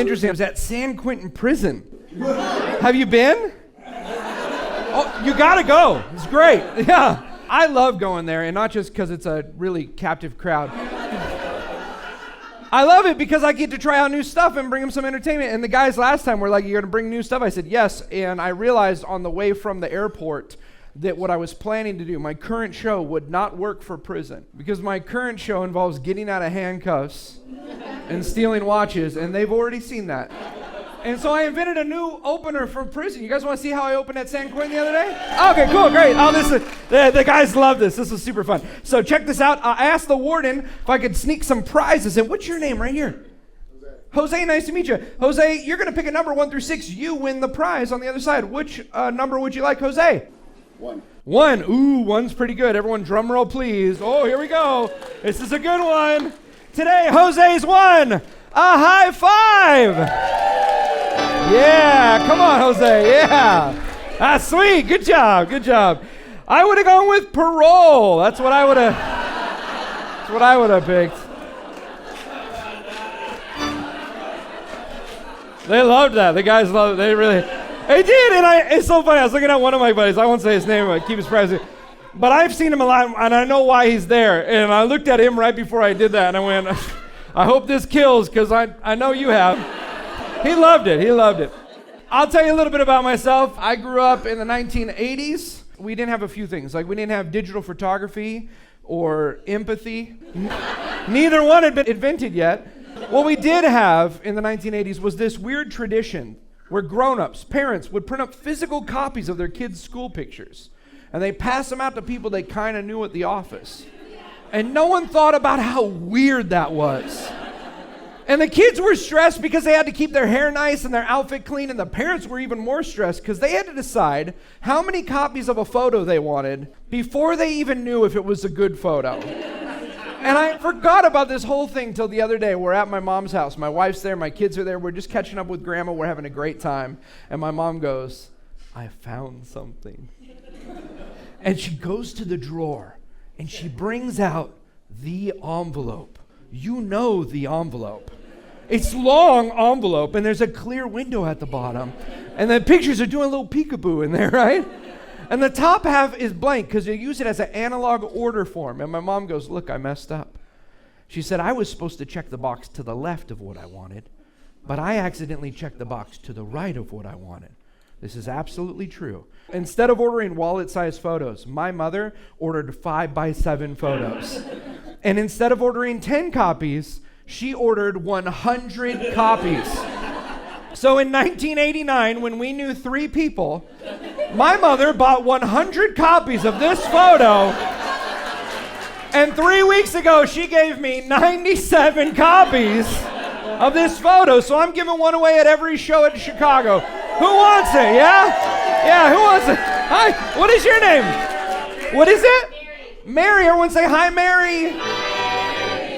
interesting. I was at San Quentin prison. Have you been? Oh, you gotta go. It's great. Yeah. I love going there, and not just because it's a really captive crowd. I love it because I get to try out new stuff and bring them some entertainment. And the guys last time were like, "You're gonna bring new stuff?" I said, "Yes." And I realized on the way from the airport that what I was planning to do, my current show, would not work for prison. Because my current show involves getting out of handcuffs and stealing watches, and they've already seen that. And so I invented a new opener for prison. You guys want to see how I opened at San Quentin the other day? Okay, cool, great. Oh, the guys love this. This was super fun. So check this out. I asked the warden if I could sneak some prizes in. What's your name right here? Jose, nice to meet you. Jose, you're going to pick a number 1 through 6. You win the prize on the other side. Which number would you like, Jose? 1. 1. Ooh, 1's pretty good. Everyone drum roll, please. Oh, here we go. This is a good one. Today, Jose's won a high five. Yeah, come on, Jose. Yeah. That's sweet. Good job. Good job. I would have gone with parole. That's what I would have picked. They loved that. The guys loved it. They did, and it's so funny. I was looking at one of my buddies. I won't say his name, but keep his private. But I've seen him a lot, and I know why he's there. And I looked at him right before I did that, and I went, I hope this kills, because I know you have. He loved it. He loved it. I'll tell you a little bit about myself. I grew up in the 1980s. We didn't have a few things. Like, we didn't have digital photography or empathy. Neither one had been invented yet. What we did have in the 1980s was this weird tradition where grown-ups, parents, would print up physical copies of their kids' school pictures. And they pass them out to people they kind of knew at the office. And no one thought about how weird that was. And the kids were stressed because they had to keep their hair nice and their outfit clean, and the parents were even more stressed because they had to decide how many copies of a photo they wanted before they even knew if it was a good photo. And I forgot about this whole thing till the other day. We're at my mom's house. My wife's there, my kids are there. We're just catching up with grandma. We're having a great time. And my mom goes, "I found something." And she goes to the drawer and she brings out the envelope. You know the envelope. It's long envelope, and there's a clear window at the bottom. And the pictures are doing a little peekaboo in there, right? And the top half is blank because they use it as an analog order form. And my mom goes, "Look, I messed up." She said, "I was supposed to check the box to the left of what I wanted, but I accidentally checked the box to the right of what I wanted." This is absolutely true. Instead of ordering wallet-sized photos, my mother ordered 5x7 photos. And instead of ordering 10 copies, she ordered 100 copies. So in 1989, when we knew 3 people, my mother bought 100 copies of this photo. And 3 weeks ago, she gave me 97 copies of this photo. So I'm giving one away at every show in Chicago. Who wants it? Yeah? Yeah, who wants it? Hi, what is your name? What is it? Mary. Everyone say hi, Mary.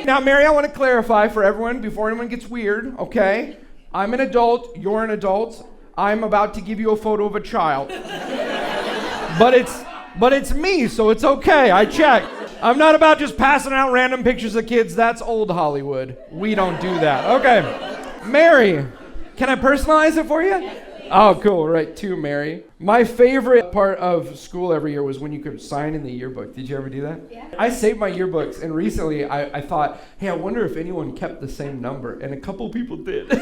Now, Mary, I want to clarify for everyone before anyone gets weird, okay? I'm an adult, you're an adult. I'm about to give you a photo of a child. But it's me, so it's okay. I checked. I'm not about just passing out random pictures of kids. That's old Hollywood. We don't do that. Okay. Mary, can I personalize it for you? Oh, cool. Right, to Mary. My favorite part of school every year was when you could sign in the yearbook. Did you ever do that? Yeah. I saved my yearbooks, and recently I thought, hey, I wonder if anyone kept the same number, and a couple people did.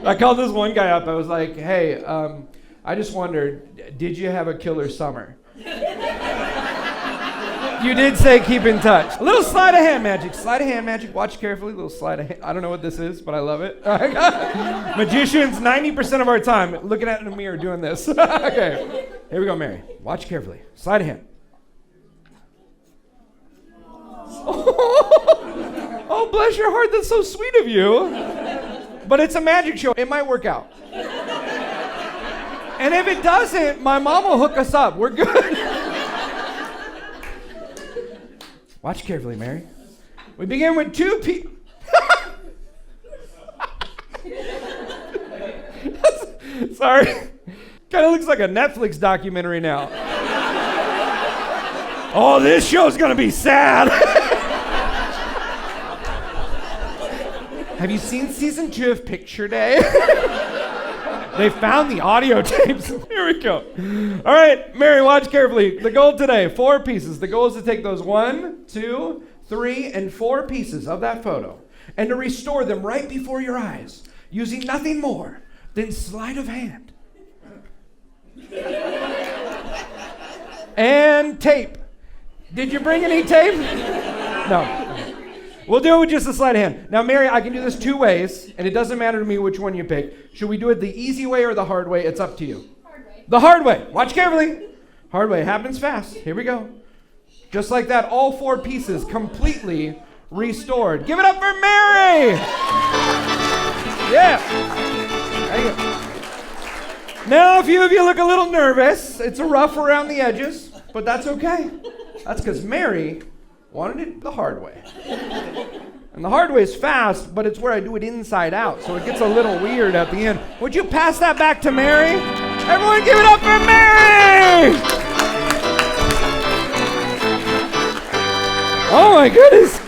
I called this one guy up. I was like, hey, I just wondered, did you have a killer summer? You did say keep in touch. A little sleight of hand magic. Sleight of hand magic. Watch carefully. Little sleight of hand. I don't know what this is, but I love it. Magicians, 90% of our time looking at in the mirror doing this. Okay. Here we go, Mary. Watch carefully. Sleight of hand. Oh, bless your heart. That's so sweet of you. But it's a magic show. It might work out. And if it doesn't, my mom will hook us up. We're good. Watch carefully, Mary. We begin with 2 people. Sorry. Kind of looks like a Netflix documentary now. Oh, this show's going to be sad. Have you seen season 2 of Picture Day? They found the audio tapes. Here we go. All right, Mary, watch carefully. The goal today, 4 pieces. The goal is to take those 1, 2, 3, and 4 pieces of that photo and to restore them right before your eyes using nothing more than sleight of hand. And tape. Did you bring any tape? No. We'll do it with just a sleight of hand. Now, Mary, I can do this 2 ways, and it doesn't matter to me which one you pick. Should we do it the easy way or the hard way? It's up to you. Hard way. The hard way. Watch carefully. Hard way. It happens fast. Here we go. Just like that, all 4 pieces completely restored. Give it up for Mary! Yeah. There you go. Now, a few of you look a little nervous. It's a rough around the edges, but that's okay. That's because Mary wanted it the hard way. And the hard way is fast, but it's where I do it inside out, so it gets a little weird at the end. Would you pass that back to Mary? Everyone give it up for Mary! Oh my goodness.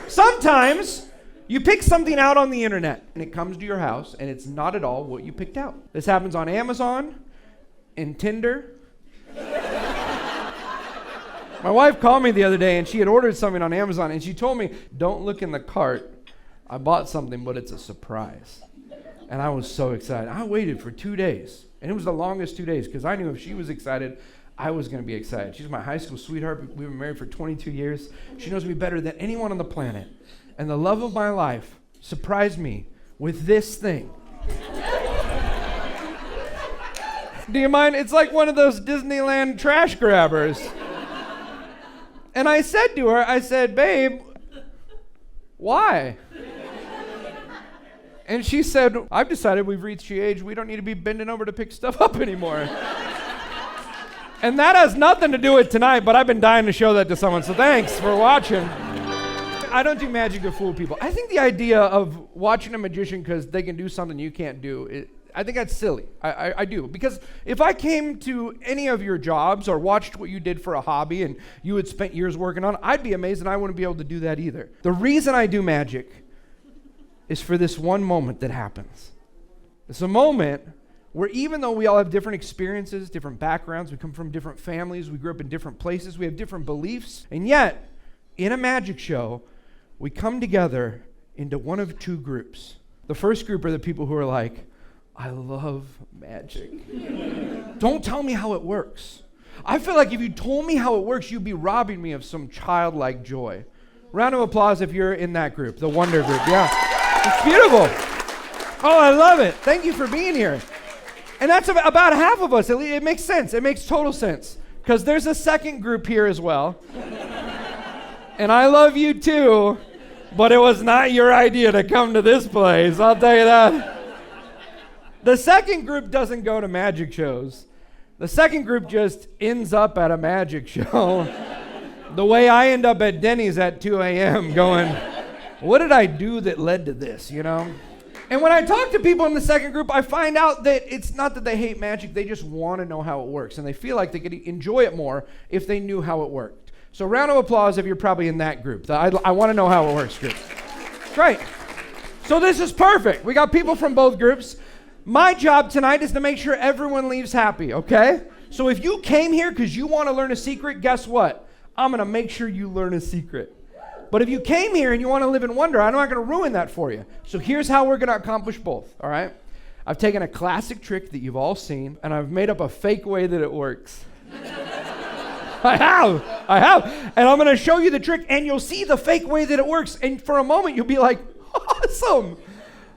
Sometimes you pick something out on the internet, and it comes to your house, and it's not at all what you picked out. This happens on Amazon, and Tinder. My wife called me the other day, and she had ordered something on Amazon, and she told me, don't look in the cart. I bought something, but it's a surprise. And I was so excited. I waited for 2 days, and it was the longest 2 days, because I knew if she was excited, I was going to be excited. She's my high school sweetheart. We've been married for 22 years. She knows me better than anyone on the planet. And the love of my life surprised me with this thing. Do you mind? It's like one of those Disneyland trash grabbers. And I said to her, I said, babe, why? And she said, I've decided we've reached the age we don't need to be bending over to pick stuff up anymore. And that has nothing to do with tonight, but I've been dying to show that to someone, so thanks for watching. I don't do magic to fool people. I think the idea of watching a magician because they can do something you can't do, I think that's silly. I do. Because if I came to any of your jobs or watched what you did for a hobby and you had spent years working on, I'd be amazed and I wouldn't be able to do that either. The reason I do magic is for this one moment that happens. It's a moment where even though we all have different experiences, different backgrounds, we come from different families, we grew up in different places, we have different beliefs, and yet, in a magic show, we come together into one of 2 groups. The first group are the people who are like, I love magic. Don't tell me how it works. I feel like if you told me how it works, you'd be robbing me of some childlike joy. Round of applause if you're in that group, the Wonder Group. Yeah, it's beautiful. Oh, I love it. Thank you for being here. And that's about half of us. It makes sense. It makes total sense. Because there's a second group here as well. And I love you too, but it was not your idea to come to this place. I'll tell you that. The second group doesn't go to magic shows. The second group just ends up at a magic show. The way I end up at Denny's at 2 a.m. going, what did I do that led to this, you know? And when I talk to people in the second group, I find out that it's not that they hate magic, they just want to know how it works. And they feel like they could enjoy it more if they knew how it worked. So round of applause if you're probably in that group. I want to know how it works group. Great. So this is perfect. We got people from both groups. My job tonight is to make sure everyone leaves happy, okay? So if you came here because you want to learn a secret, guess what? I'm going to make sure you learn a secret. But if you came here and you want to live in wonder, I'm not going to ruin that for you. So here's how we're going to accomplish both, all right? I've taken a classic trick that you've all seen, and I've made up a fake way that it works. I have. And I'm going to show you the trick, and you'll see the fake way that it works. And for a moment, you'll be like, awesome.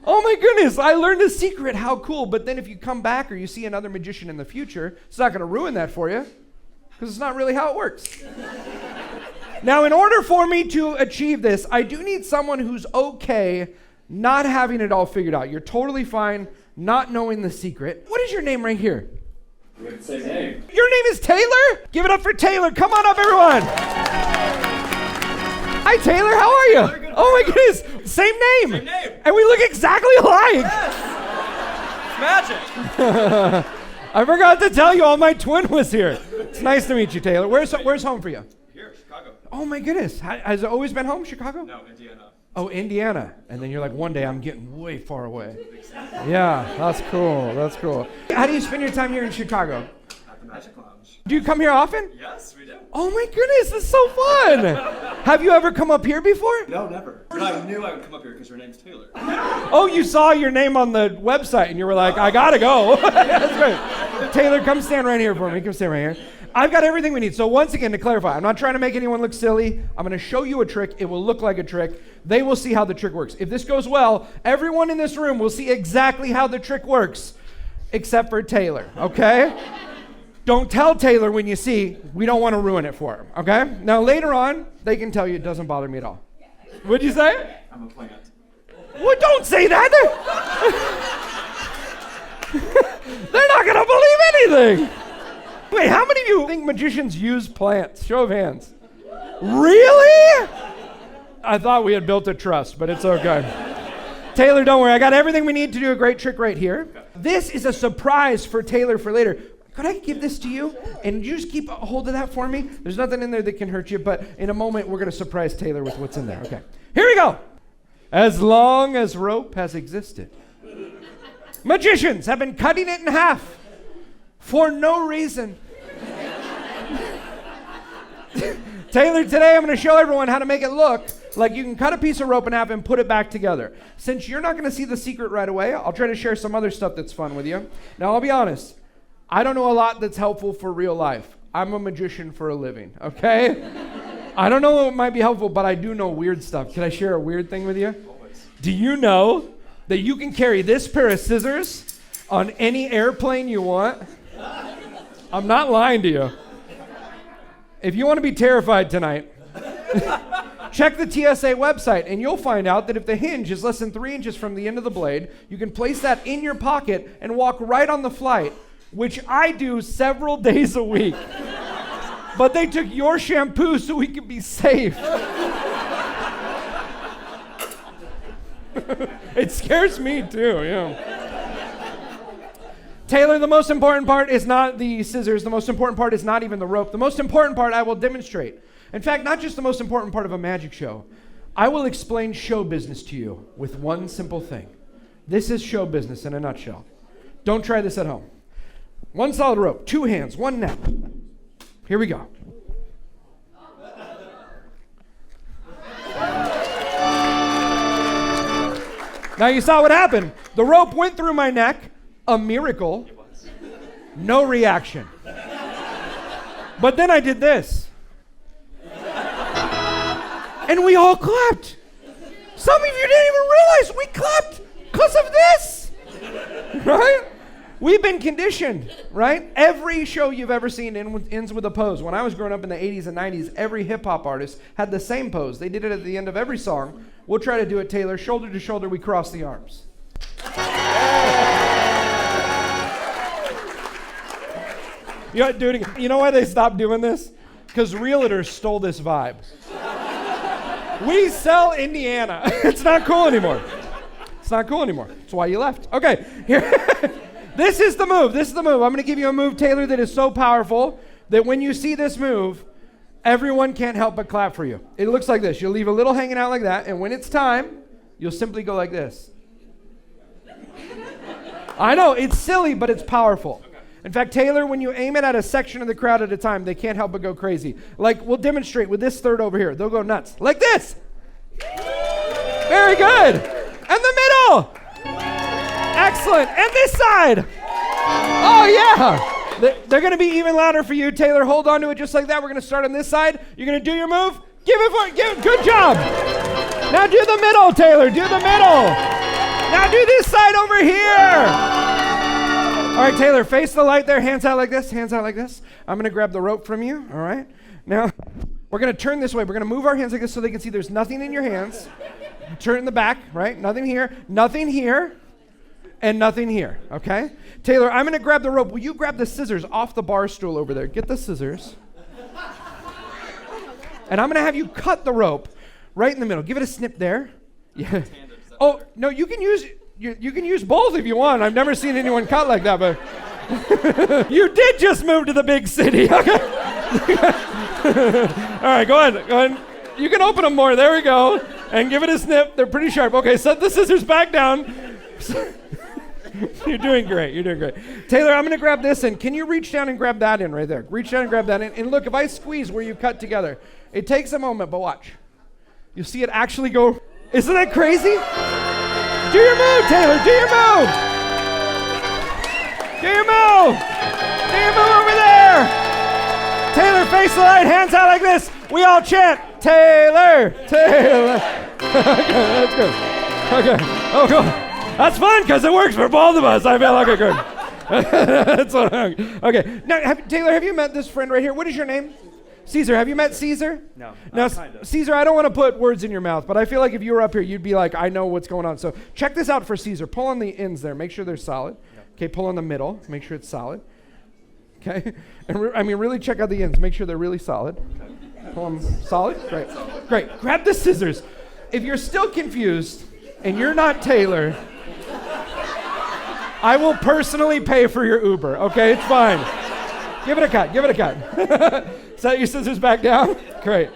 Oh my goodness, I learned a secret. How cool. But then if you come back or you see another magician in the future, it's not going to ruin that for you because it's not really how it works. Now, in order for me to achieve this, I do need someone who's okay not having it all figured out. You're totally fine not knowing the secret. What is your name right here? We have the same name. Your name is Taylor? Give it up for Taylor. Come on up, everyone. Hi, Taylor. How are you? Oh, my goodness. Same name. Same name. And we look exactly alike. Yes. It's magic. I forgot to tell you all my twin was here. It's nice to meet you, Taylor. Where's home for you? Here, Chicago. Oh, my goodness. Has it always been home, Chicago? No, Indiana. Oh, Indiana. And then you're like, one day I'm getting way far away. Yeah, that's cool. That's cool. How do you spend your time here in Chicago? At the Magic Lounge. Do you come here often? Yes, we do. Oh my goodness, this is so fun. Have you ever come up here before? No, never. But I knew I would come up here because your name's Taylor. Oh, you saw your name on the website and you were like, I gotta go. That's great. Taylor, come stand right here for me. Come stand right here. I've got everything we need. So once again, to clarify, I'm not trying to make anyone look silly. I'm going to show you a trick. It will look like a trick. They will see how the trick works. If this goes well, everyone in this room will see exactly how the trick works, except for Taylor, okay? Don't tell Taylor when you see. We don't want to ruin it for him, okay? Now, later on, they can tell you it doesn't bother me at all. What'd you say? I'm a plant. Well, don't say that. They're not going to believe anything. Wait, how many of you think magicians use plants? Show of hands. Really? I thought we had built a trust, but it's okay. Taylor, don't worry. I got everything we need to do a great trick right here. This is a surprise for Taylor for later. Could I give this to you? And you just keep a hold of that for me? There's nothing in there that can hurt you, but in a moment, we're going to surprise Taylor with what's in there. Okay. Here we go. As long as rope has existed, magicians have been cutting it in half. For no reason. Taylor, today I'm going to show everyone how to make it look like you can cut a piece of rope in half and put it back together. Since you're not going to see the secret right away, I'll try to share some other stuff that's fun with you. Now, I'll be honest. I don't know a lot that's helpful for real life. I'm a magician for a living, okay? I don't know what might be helpful, but I do know weird stuff. Can I share a weird thing with you? Always. Do you know that you can carry this pair of scissors on any airplane you want? I'm not lying to you. If you want to be terrified tonight, check the TSA website and you'll find out that if the hinge is less than 3 inches from the end of the blade, you can place that in your pocket and walk right on the flight, which I do several days a week. But they took your shampoo so we could be safe. It scares me too, yeah. Taylor, the most important part is not the scissors. The most important part is not even the rope. The most important part I will demonstrate. In fact, not just the most important part of a magic show. I will explain show business to you with one simple thing. This is show business in a nutshell. Don't try this at home. One solid rope, 2 hands, 1 neck. Here we go. Now you saw what happened. The rope went through my neck. A miracle. It was. No reaction. But then I did this. And we all clapped. Some of you didn't even realize we clapped because of this. Right? We've been conditioned, right? Every show you've ever seen ends with a pose. When I was growing up in the 80s and 90s, every hip-hop artist had the same pose. They did it at the end of every song. We'll try to do it, Taylor. Shoulder to shoulder, we cross the arms. You know why they stopped doing this? Because realtors stole this vibe. We sell Indiana. It's not cool anymore. It's not cool anymore. That's why you left. Okay, here. This is the move. This is the move. I'm going to give you a move, Taylor, that is so powerful that when you see this move, everyone can't help but clap for you. It looks like this. You'll leave a little hanging out like that, and when it's time, you'll simply go like this. I know, it's silly, but it's powerful. In fact, Taylor, when you aim it at a section of the crowd at a time, they can't help but go crazy. Like, we'll demonstrate with this third over here. They'll go nuts. Like this. Very good. And the middle. Excellent. And this side. Oh, yeah. They're going to be even louder for you, Taylor. Hold on to it just like that. We're going to start on this side. You're going to do your move. Good job. Now do the middle, Taylor. Do the middle. Now do this side over here. All right, Taylor, face the light there. Hands out like this. Hands out like this. I'm going to grab the rope from you. All right. Now, we're going to turn this way. We're going to move our hands like this so they can see there's nothing in your hands. Turn in the back, right? Nothing here, and nothing here, okay? Taylor, I'm going to grab the rope. Will you grab the scissors off the bar stool over there? Get the scissors. And I'm going to have you cut the rope right in the middle. Give it a snip there. Yeah. Oh, no, you can use both if you want. I've never seen anyone cut like that, but you did just move to the big city. Okay. All right, go ahead. You can open them more. There we go. and give it a snip. They're pretty sharp. Okay, set the scissors back down. You're doing great. You're doing great. Taylor, I'm going to grab this in. Can you reach down and grab that in right there? Reach down and grab that in. And look, if I squeeze where you cut together, it takes a moment, but watch. You'll see it actually go. Isn't that crazy? Do your move, Taylor. Do your move. Do your move. Do your move over there. Taylor, face the light, hands out like this. We all chant, Taylor, Taylor. Okay, that's good. Okay. Oh, cool. That's fun because it works for both of us. I feel like a good. That's what okay. Now, Taylor, have you met this friend right here? What is your name? Caesar. Have you met Caesar? No. Now, Kind of. Caesar, I don't want to put words in your mouth, but I feel like if you were up here, you'd be like, I know what's going on. So check this out for Caesar. Pull on the ends there. Make sure they're solid. Yep. Okay, pull on the middle. Make sure it's solid. Okay? And really check out the ends. Make sure they're really solid. Okay. Pull them solid. Great. Great. Grab the scissors. If you're still confused and you're not Taylor, I will personally pay for your Uber. Okay, it's fine. Give it a cut. Give it a cut. Set your scissors back down. Great.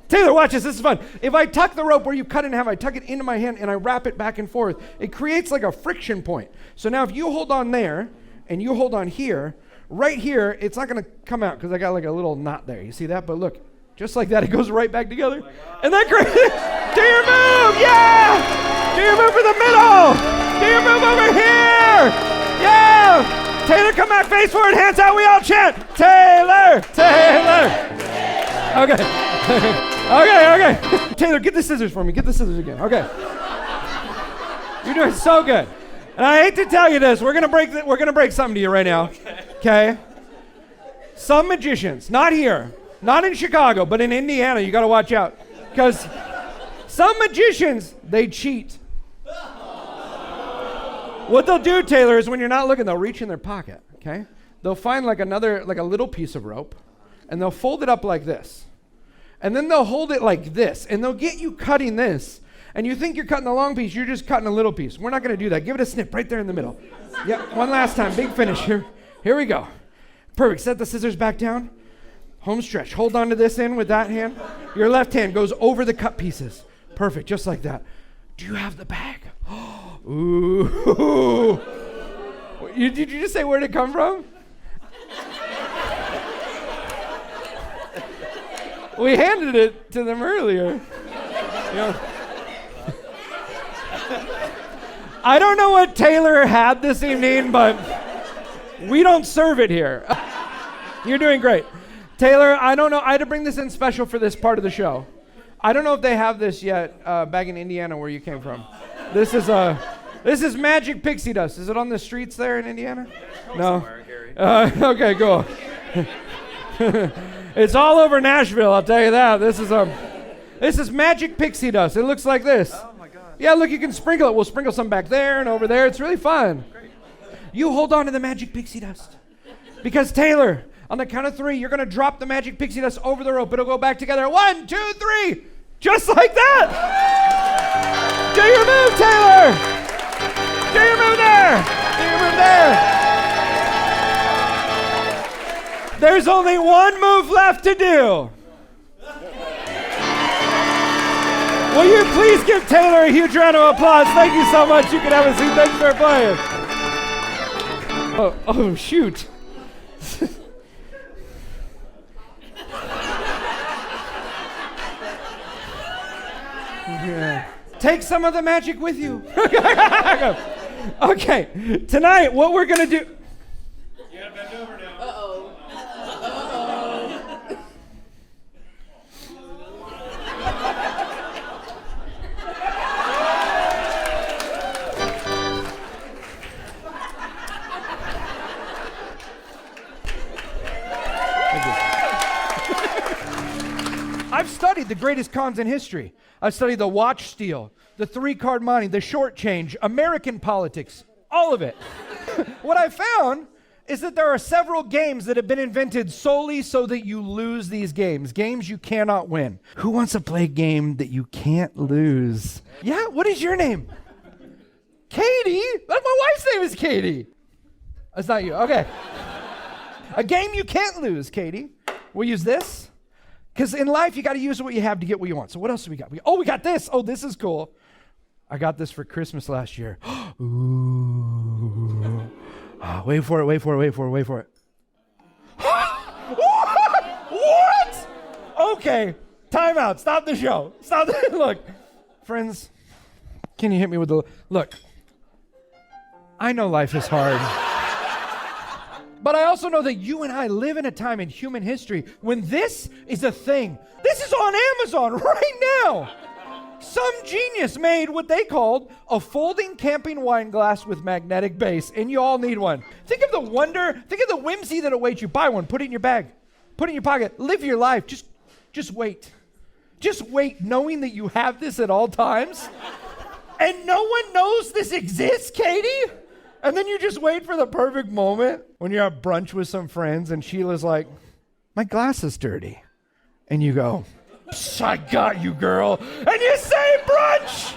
Taylor, watch this. This is fun. If I tuck the rope where you cut it in half, I tuck it into my hand and I wrap it back and forth. It creates like a friction point. So now if you hold on there and you hold on here, right here, it's not going to come out because I got like a little knot there. You see that? But look, just like that, it goes right back together. Isn't that great? Do your move. Yeah. Do your move for the middle. Do your move over here. Yeah. Taylor, come back, face forward, hands out, we all chant, Taylor, Taylor. Okay. Okay. Taylor, get the scissors for me. Get the scissors again. Okay. You're doing so good. And I hate to tell you this, we're gonna break something to you right now. Okay? Some magicians, not here, not in Chicago, but in Indiana, you gotta watch out. Because some magicians, they cheat. What they'll do, Taylor, is when you're not looking, they'll reach in their pocket, okay? They'll find like a little piece of rope, and they'll fold it up like this. And then they'll hold it like this, and they'll get you cutting this. And you think you're cutting a long piece, you're just cutting a little piece. We're not gonna do that. Give it a snip right there in the middle. Yep, one last time, big finish here. Here we go. Perfect, set the scissors back down. Home stretch, hold on to this end with that hand. Your left hand goes over the cut pieces. Perfect, just like that. Do you have the bag? Ooh. Did you just say where'd it come from? We handed it to them earlier. You know. I don't know what Taylor had this evening, but we don't serve it here. You're doing great. Taylor, I don't know. I had to bring this in special for this part of the show. I don't know if they have this yet back in Indiana where you came from. This is magic pixie dust. Is it on the streets there in Indiana? No. Okay, cool. It's all over Nashville, I'll tell you that. This is magic pixie dust. It looks like this. Oh my God. Yeah, look, you can sprinkle it. We'll sprinkle some back there and over there. It's really fun. Great. You hold on to the magic pixie dust. Because Taylor, on the count of 3, you're gonna drop the magic pixie dust over the rope. It'll go back together. 1, 2, 3. Just like that. Do your move, Taylor. Do your move there. Do your move there. There's only one move left to do. Will you please give Taylor a huge round of applause? Thank you so much. You can have a seat. Thanks for playing. Oh shoot. Yeah. Take some of the magic with you. Okay, tonight what we're gonna do. You gotta bend over now. Uh-oh. I've studied the greatest cons in history. I've studied the watch steal, the 3-card money, the short change, American politics, all of it. What I found is that there are several games that have been invented solely so that you lose these games you cannot win. Who wants to play a game that you can't lose? Yeah, what is your name? Katie? My wife's name is Katie. That's not you, okay. A game you can't lose, Katie. We'll use this. Because in life, you got to use what you have to get what you want. So what else do we got? We got this. Oh, this is cool. I got this for Christmas last year. Ooh. Wait for it. What? Okay. Time out. Stop the show. Look, friends, can you hit me with the... Look, I know life is hard. But I also know that you and I live in a time in human history when this is a thing. This is on Amazon right now. Some genius made what they called a folding camping wine glass with magnetic base, and you all need one. Think of the wonder, think of the whimsy that awaits you. Buy one, put it in your bag, put it in your pocket, live your life. Just wait. Just wait, knowing that you have this at all times. And no one knows this exists, Katie? And then you just wait for the perfect moment when you're at brunch with some friends and Sheila's like, my glass is dirty. And you go, I got you, girl. And you say brunch.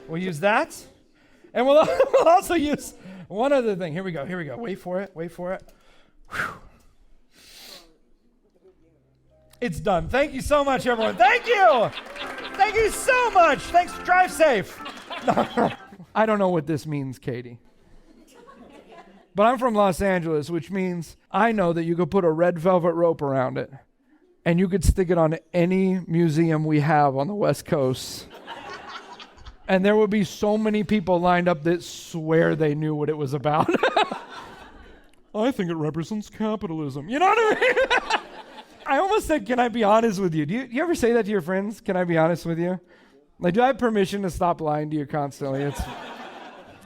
We'll use that. And we'll also use one other thing. Here we go. Wait for it. Whew. It's done. Thank you so much, everyone. Thank you. Thank you so much. Thanks. Drive safe. I don't know what this means, Katie. But I'm from Los Angeles, which means I know that you could put a red velvet rope around it and you could stick it on any museum we have on the West Coast. And there would be so many people lined up that swear they knew what it was about. I think it represents capitalism. You know what I mean? I almost said, can I be honest with you? Do you ever say that to your friends? Can I be honest with you? Like, do I have permission to stop lying to you constantly?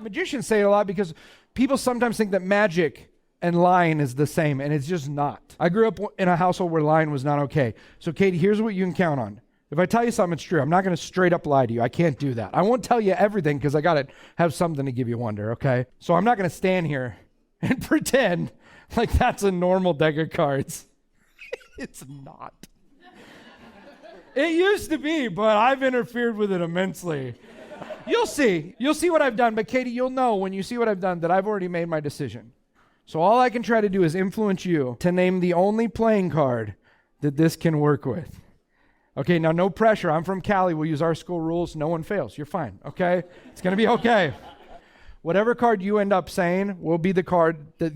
Magicians say it a lot because people sometimes think that magic and lying is the same, and it's just not. I grew up in a household where lying was not okay. So, Katie, here's what you can count on. If I tell you something, it's true. I'm not going to straight up lie to you. I can't do that. I won't tell you everything because I got to have something to give you wonder, okay? So I'm not going to stand here and pretend like that's a normal deck of cards. It's not. It used to be, but I've interfered with it immensely. You'll see. You'll see what I've done. But Katie, you'll know when you see what I've done that I've already made my decision. So all I can try to do is influence you to name the only playing card that this can work with. Okay, now no pressure. I'm from Cali. We'll use our school rules. No one fails. You're fine, okay? It's going to be okay. Whatever card you end up saying will be the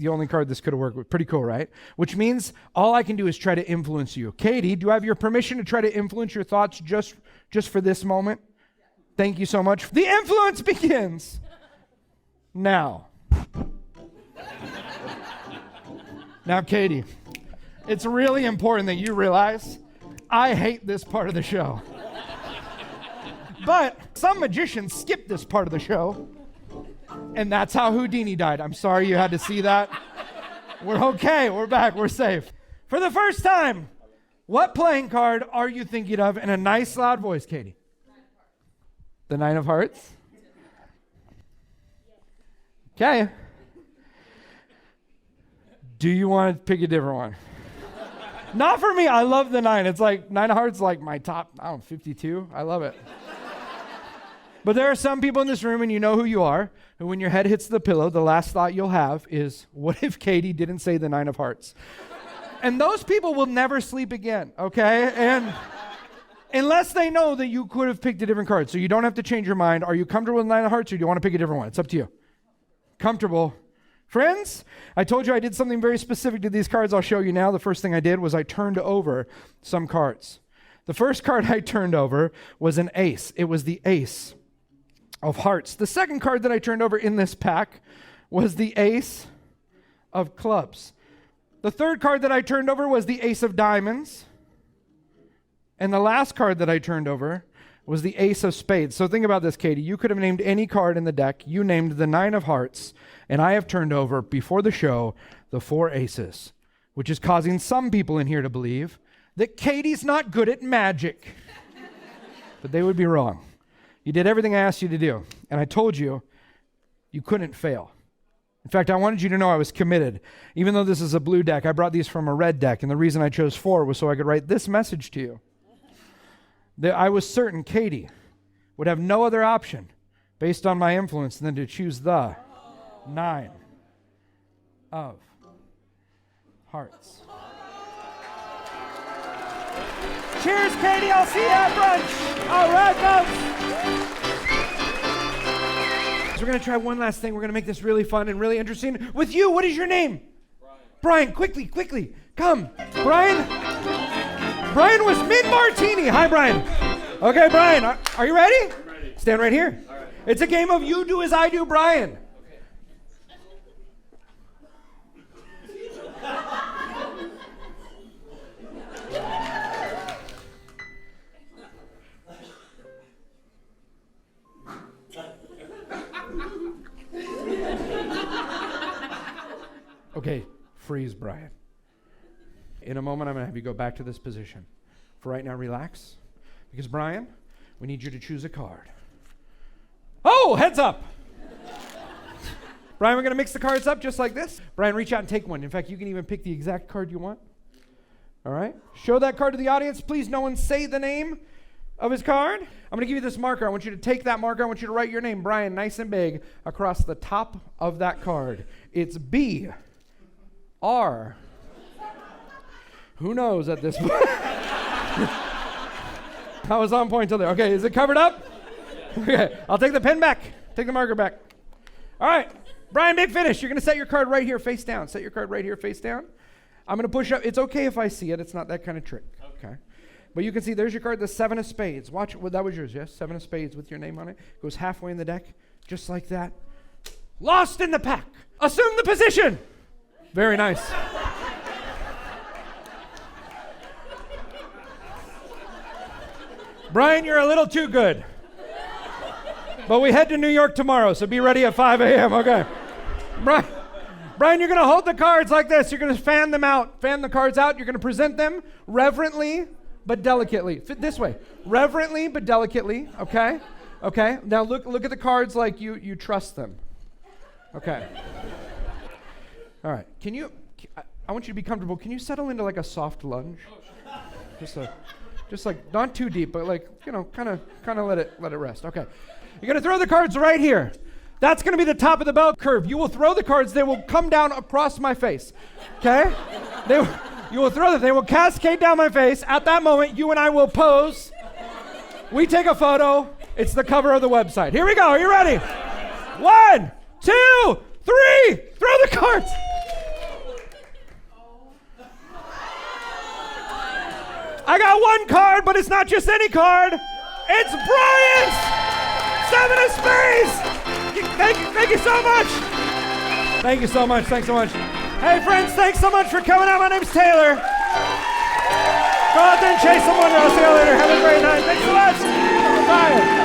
only card this could have worked with. Pretty cool, right? Which means all I can do is try to influence you. Katie, do I have your permission to try to influence your thoughts just for this moment? Thank you so much. The influence begins now. Now, Katie, it's really important that you realize I hate this part of the show. But some magicians skip this part of the show. And that's how Houdini died. I'm sorry you had to see that. We're okay. We're back. We're safe. For the first time, what playing card are you thinking of in a nice, loud voice, Katie? The Nine of Hearts? Okay. Do you want to pick a different one? Not for me. I love the nine. It's like Nine of Hearts, like my top, 52. I love it. But there are some people in this room, and you know who you are, who when your head hits the pillow, the last thought you'll have is, what if Katie didn't say the Nine of Hearts? And those people will never sleep again, okay? And unless they know that you could have picked a different card. So you don't have to change your mind. Are you comfortable with Nine of Hearts, or do you want to pick a different one? It's up to you. Comfortable. Friends, I told you I did something very specific to these cards. I'll show you now. The first thing I did was I turned over some cards. The first card I turned over was an ace. It was the ace of hearts. The second card that I turned over in this pack was the ace of clubs. The third card that I turned over was the ace of diamonds. And the last card that I turned over was the ace of spades. So think about this, Katie. You could have named any card in the deck. You named the nine of hearts. And I have turned over, before the show, the four aces, which is causing some people in here to believe that Katie's not good at magic. But they would be wrong. You did everything I asked you to do, and I told you you couldn't fail. In fact, I wanted you to know I was committed. Even though this is a blue deck, I brought these from a red deck, and the reason I chose 4 was so I could write this message to you. That I was certain Katie would have no other option based on my influence than to choose the 9 of hearts. Cheers, Katie. I'll see you at brunch. All right, folks. So we're going to try one last thing. We're going to make this really fun and really interesting. With you, what is your name? Brian, quickly. Come. Brian was mid-martini. Hi, Brian. Okay, Brian, are you ready? I'm ready. Stand right here. All right. It's a game of you do as I do, Brian. Okay, freeze, Brian. In a moment, I'm going to have you go back to this position. For right now, relax. Because, Brian, we need you to choose a card. Oh, heads up. Brian, we're going to mix the cards up just like this. Brian, reach out and take one. In fact, you can even pick the exact card you want. All right? Show that card to the audience. Please, no one say the name of his card. I'm going to give you this marker. I want you to take that marker. I want you to write your name, Brian, nice and big, across the top of that card. It's B. R. Who knows at this point? I was on point till there. Okay, is it covered up? Okay, I'll take the pen back. Take the marker back. All right, Brian, big finish. You're going to set your card right here face down. Set your card right here face down. I'm going to push up. It's okay if I see it. It's not that kind of trick. Okay. But you can see there's your card, the 7 of spades. Watch, well, that was yours, yes? 7 of spades with your name on it. Goes halfway in the deck, just like that. Lost in the pack. Assume the position. Very nice. Brian, you're a little too good. But we head to New York tomorrow, so be ready at 5 a.m., okay? Brian, you're going to hold the cards like this. You're going to fan them out. Fan the cards out. You're going to present them reverently but delicately. This way. Reverently but delicately, okay? Okay? Now look at the cards like you trust them. Okay. All right. I want you to be comfortable. Can you settle into like a soft lunge? Just like not too deep, but like, kind of let it rest. Okay. You're going to throw the cards right here. That's going to be the top of the bell curve. You will throw the cards. They will come down across my face. Okay? You will throw them. They will cascade down my face. At that moment, you and I will pose. We take a photo. It's the cover of the website. Here we go. Are you ready? 1, 2, 3. Throw the cards. I got one card, but it's not just any card. It's Brian's 7 of spades. Thank you so much. Thank you so much. Thanks so much. Hey, friends, thanks so much for coming out. My name's Taylor. Go out there and chase someone. I'll see you later. Have a great night. Thanks so much. Bye.